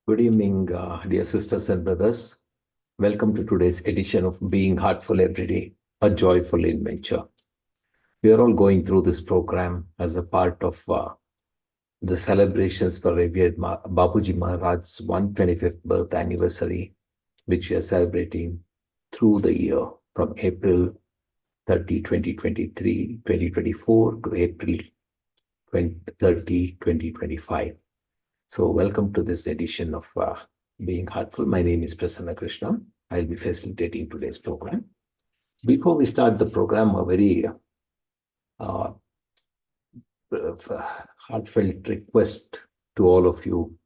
Good evening, dear sisters and brothers. Welcome to today's edition of Being Heartful Every Day, a joyful adventure. We are all going through this program as a part of the celebrations for revered Babuji Maharaj's 125th birth anniversary, which we are celebrating through the year from April 30, 2023, 2024 to April 30, 2025. So welcome to this edition of Being Heartful. My name is Prasanna Krishna. I'll be facilitating today's program. Before we start the program, a very uh, heartfelt request to all of you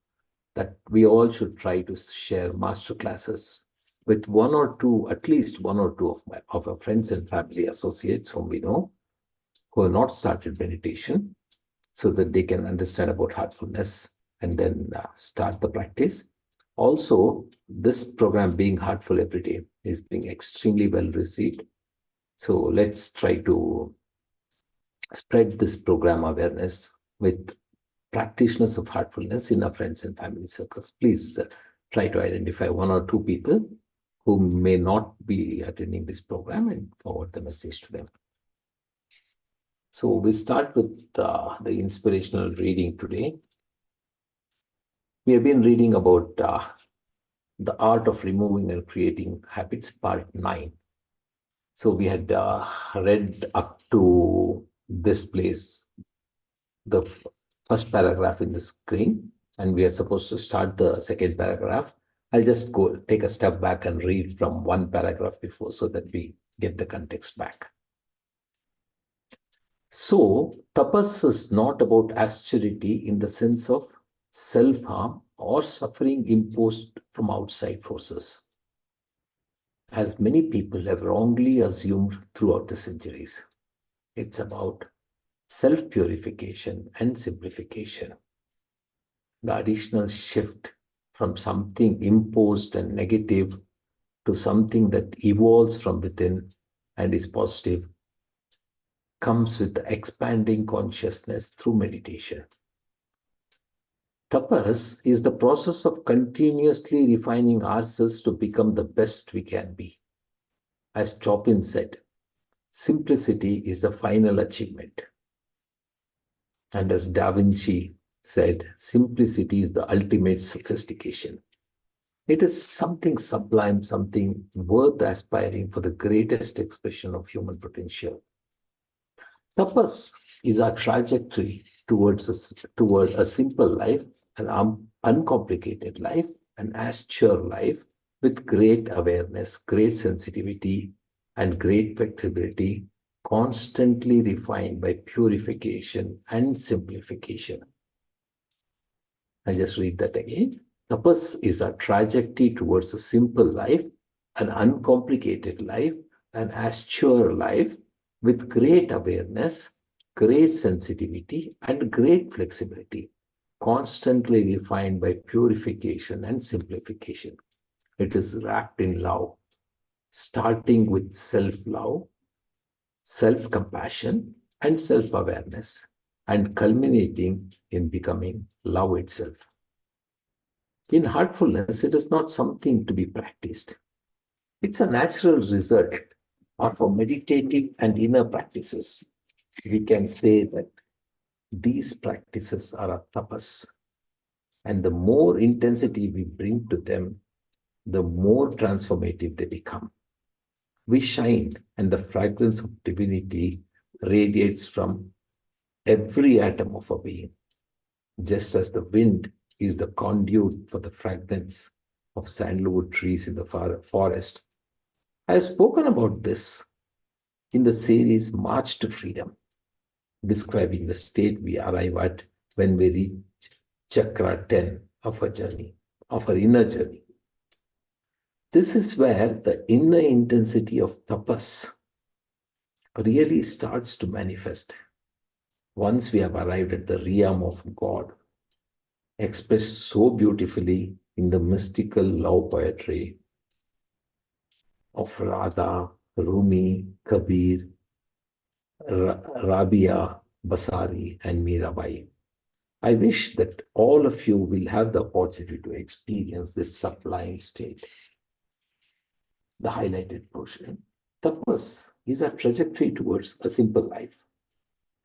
that we all should try to share master classes with one or two, at least one or two of our friends and family associates whom we know who have not started meditation, so that they can understand about heartfulness and then start the practice. Also, this program, Being Heartful Every Day, is being extremely well received. So let's try to spread this program awareness with practitioners of heartfulness in our friends and family circles. Please try to identify one or two people who may not be attending this program and forward the message to them. So we start with the inspirational reading today. We have been reading about the art of removing and creating habits, part 9. So we had read up to this place, the first paragraph in the screen, and we are supposed to start the second paragraph. I'll just go take a step back and read from one paragraph before so that we get the context back. So, tapas is not about austerity in the sense of self-harm or suffering imposed from outside forces, as many people have wrongly assumed throughout the centuries. It's about self-purification and simplification. The additional shift from something imposed and negative to something that evolves from within and is positive comes with the expanding consciousness through meditation. Tapas is the process of continuously refining ourselves to become the best we can be. As Chopin said, simplicity is the final achievement. And as Da Vinci said, simplicity is the ultimate sophistication. It is something sublime, something worth aspiring for the greatest expression of human potential. Tapas is our trajectory toward a simple life, an uncomplicated life, an austere life with great awareness, great sensitivity, and great flexibility, constantly refined by purification and simplification. I'll just read that again. Tapas is a trajectory towards a simple life, an uncomplicated life, an austere life with great awareness, great sensitivity, and great flexibility, constantly refined by purification and simplification. It is wrapped in love, starting with self-love, self-compassion, and self-awareness, and culminating in becoming love itself. In heartfulness, it is not something to be practiced. It's a natural result of our meditative and inner practices. We can say that these practices are a tapas, and the more intensity we bring to them, the more transformative they become. We shine, and the fragrance of divinity radiates from every atom of our being, just as the wind is the conduit for the fragrance of sandalwood trees in the forest. I have spoken about this in the series March to Freedom, describing the state we arrive at when we reach chakra 10 of our journey, of our inner journey. This is where the inner intensity of tapas really starts to manifest. Once we have arrived at the realm of God, expressed so beautifully in the mystical love poetry of Radha, Rumi, Kabir, Rabia, Basari, and Mirabai. I wish that all of you will have the opportunity to experience this sublime state, the highlighted portion. Tapas is a trajectory towards a simple life,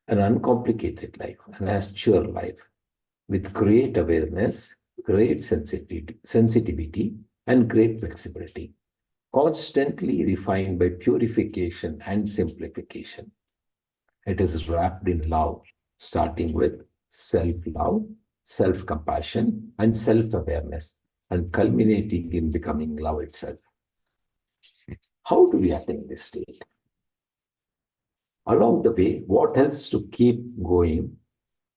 an uncomplicated life, an astral life with great awareness, great sensitivity, and great flexibility, constantly refined by purification and simplification. It is wrapped in love, starting with self love, self compassion, and self awareness, and culminating in becoming love itself. How do we attain this state? Along the way, what helps to keep going?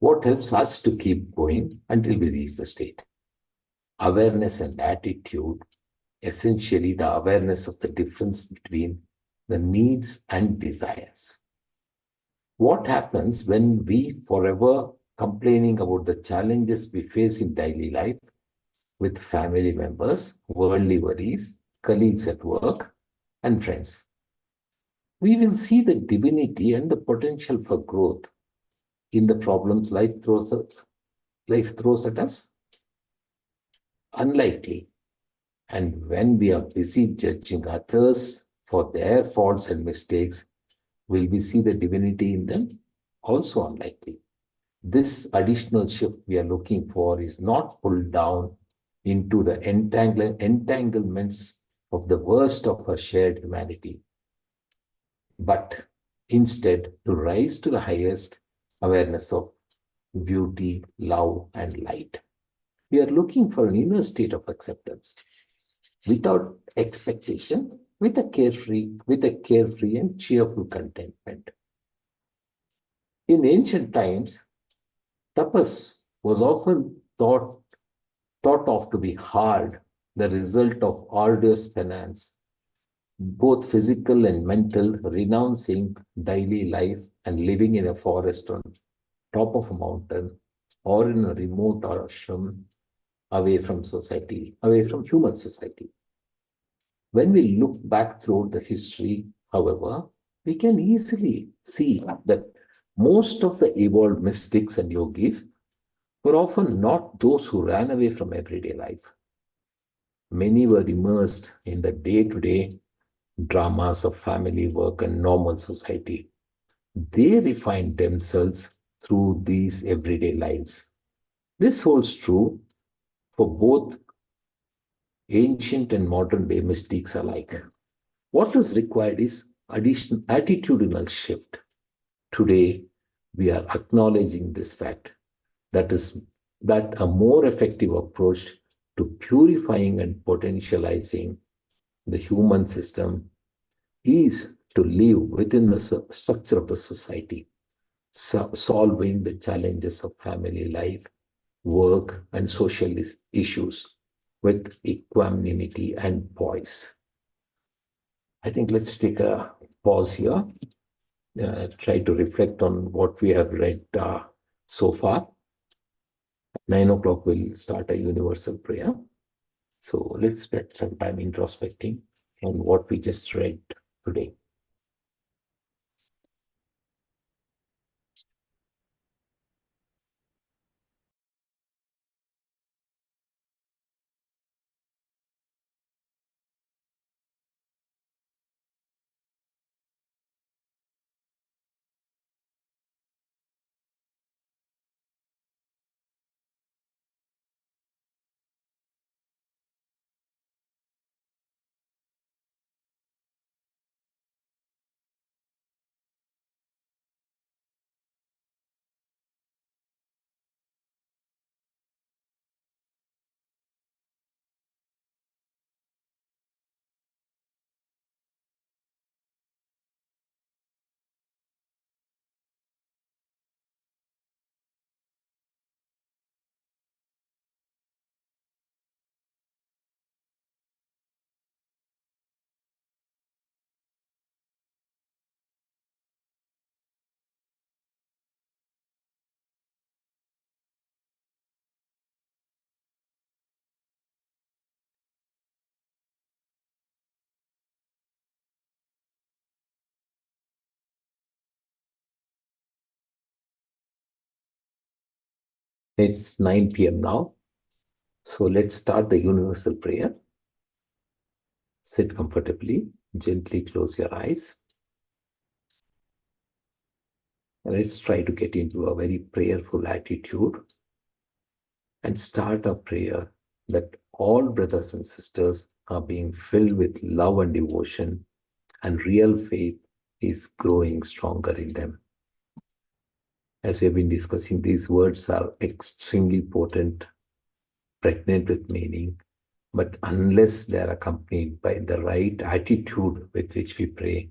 What helps us to keep going until we reach the state? Awareness and attitude, essentially the awareness of the difference between the needs and desires. What happens when we forever complaining about the challenges we face in daily life with family members, worldly worries, colleagues at work, and friends? We will see the divinity and the potential for growth in the problems life throws at us. Unlikely. And when we are busy judging others for their faults and mistakes, will we see the divinity in them? Also unlikely. This additional shift we are looking for is not pulled down into the entanglements of the worst of our shared humanity, but instead to rise to the highest awareness of beauty, love, and light. We are looking for an inner state of acceptance without expectation, with a carefree and cheerful contentment. In ancient times, tapas was often thought of to be hard, the result of arduous penance, both physical and mental, renouncing daily life and living in a forest on top of a mountain or in a remote ashram away from society, away from human society. When we look back through the history, however, we can easily see that most of the evolved mystics and yogis were often not those who ran away from everyday life. Many were immersed in the day to day dramas of family work and normal society. They refined themselves through these everyday lives. This holds true for both ancient and modern day mystics alike. What is required is additional attitudinal shift. Today, we are acknowledging this fact that is that a more effective approach to purifying and potentializing the human system is to live within the structure of the society, solving the challenges of family life, work, and social issues with equanimity and poise. I think let's take a pause here, try to reflect on what we have read so far. 9 o'clock, we'll start a universal prayer. So let's spend some time introspecting on what we just read today. It's 9 p.m. now. So let's start the universal prayer. Sit comfortably, gently close your eyes. Let's try to get into a very prayerful attitude and start a prayer that all brothers and sisters are being filled with love and devotion, and real faith is growing stronger in them. As we have been discussing, these words are extremely potent, pregnant with meaning, but unless they are accompanied by the right attitude with which we pray,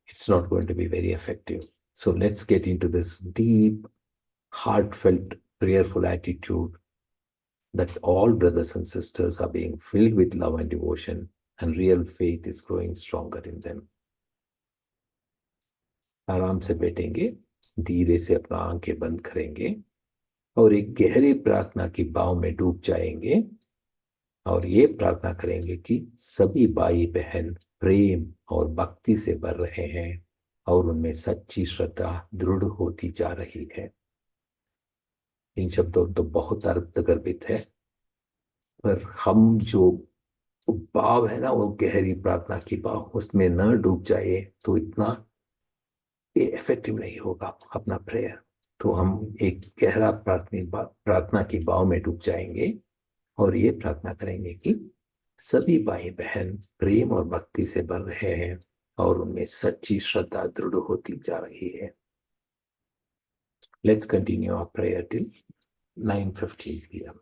it's not going to be very effective. So let's get into this deep, heartfelt, prayerful attitude that all brothers and sisters are being filled with love and devotion, and real faith is growing stronger in them. आराम से बैठेंगे, धीरे से अपना आंखें बंद करेंगे और एक गहरी प्रार्थना की भाव में डूब जाएंगे और ये प्रार्थना करेंगे कि सभी भाई बहन प्रेम और भक्ति से भर रहे हैं और उनमें सच्ची श्रद्धा दृढ़ होती जा रही है। इन शब्दों तो बहुत अर्थगर्भित है, पर हम जो भाव है ना, वो गहरी प्रार्थना की भाव, उसमें न डूब जाए तो इतना ये इफेक्टिव नहीं होगा अपना प्रेयर। तो हम एक गहरा प्रार्थना की भाव में डूब जाएंगे और ये प्रार्थना करेंगे कि सभी भाई बहन प्रेम और भक्ति से भर रहे हैं और उनमें सच्ची श्रद्धा दृढ़ होती जा रही है। Let's continue our prayer till 9:15 p.m.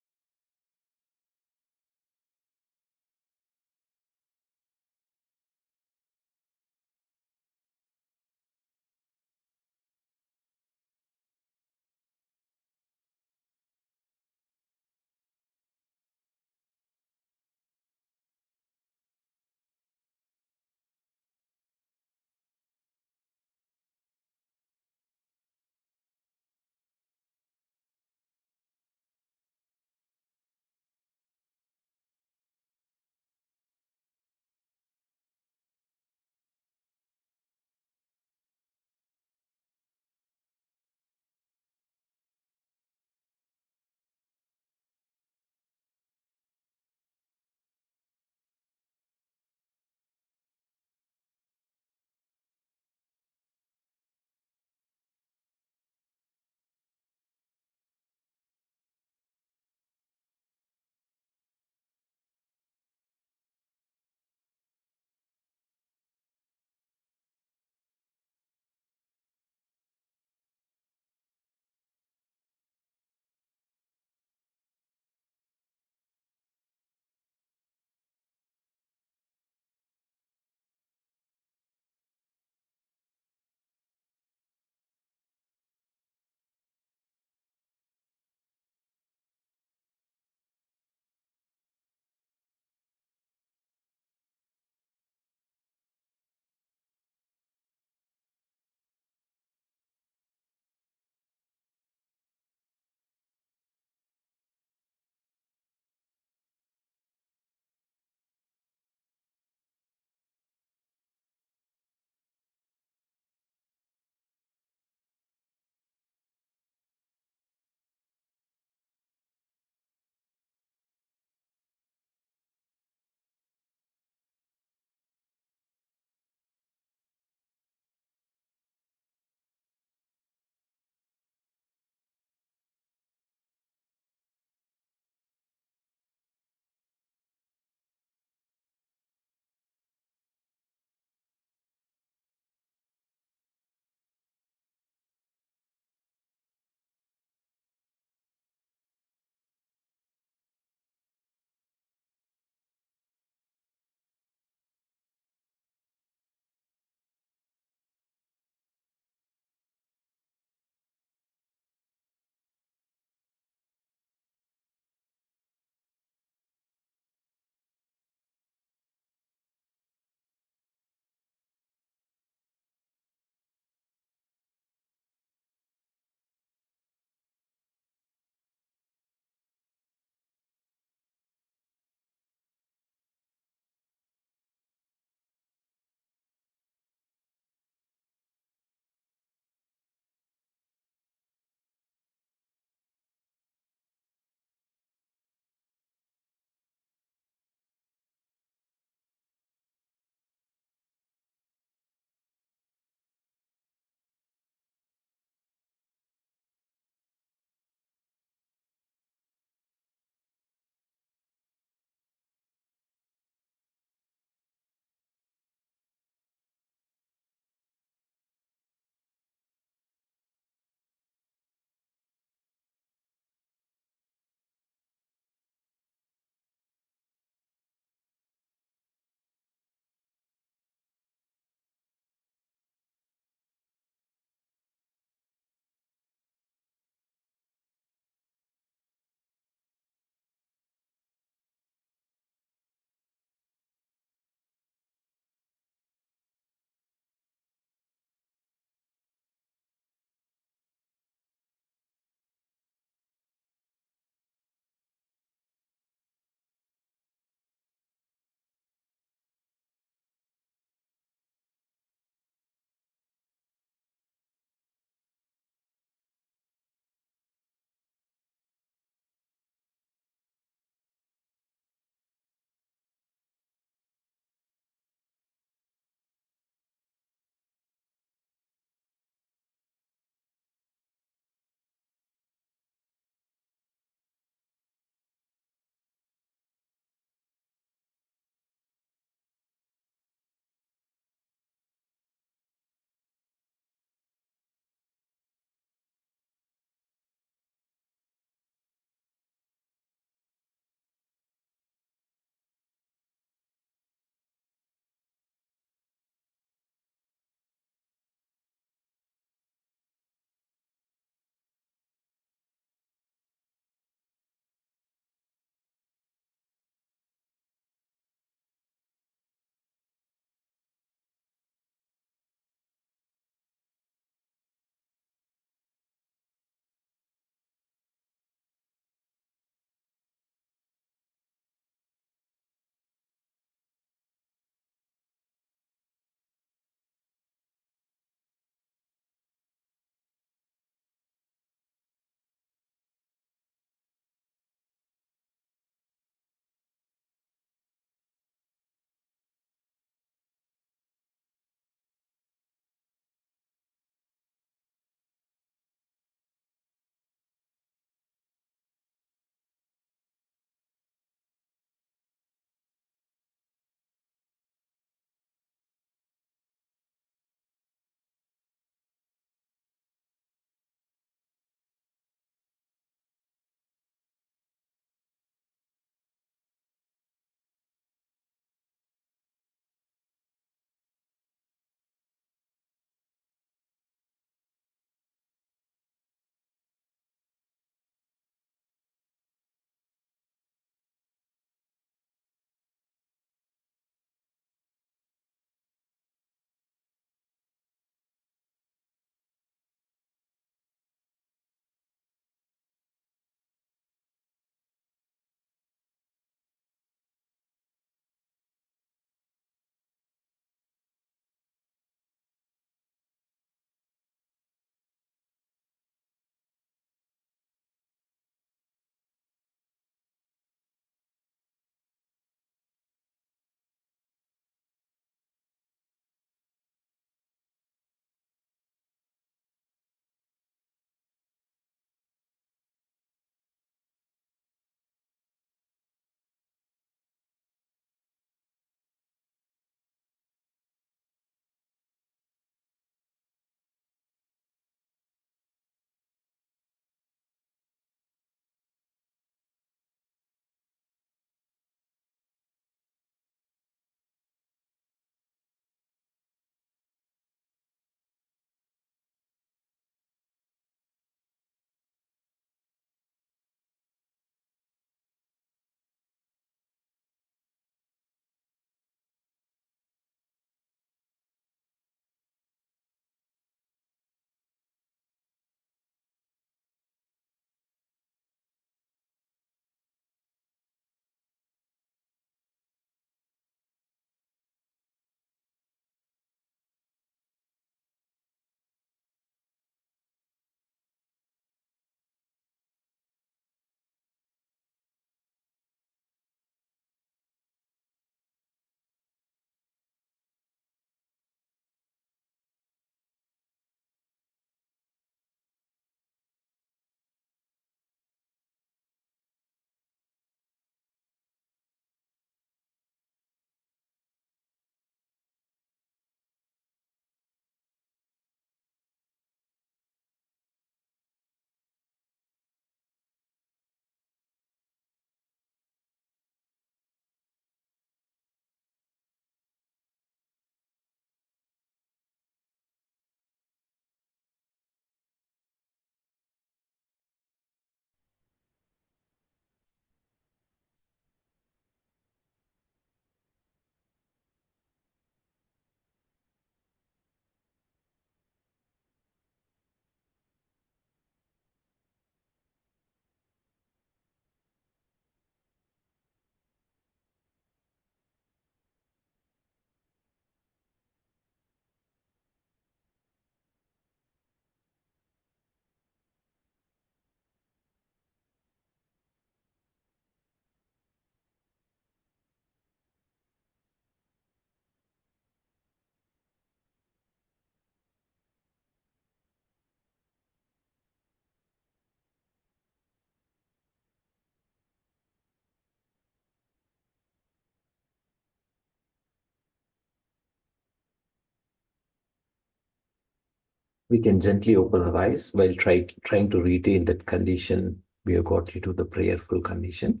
We can gently open our eyes while trying to retain that condition. We have got you to the prayerful condition.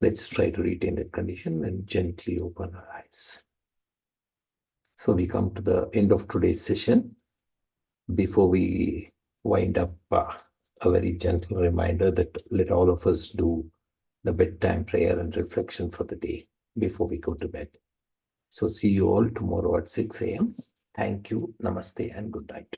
Let's try to retain that condition and gently open our eyes. So we come to the end of today's session. Before we wind up, a very gentle reminder that let all of us do the bedtime prayer and reflection for the day before we go to bed. So see you all tomorrow at 6 a.m. Thank you. Namaste and good night.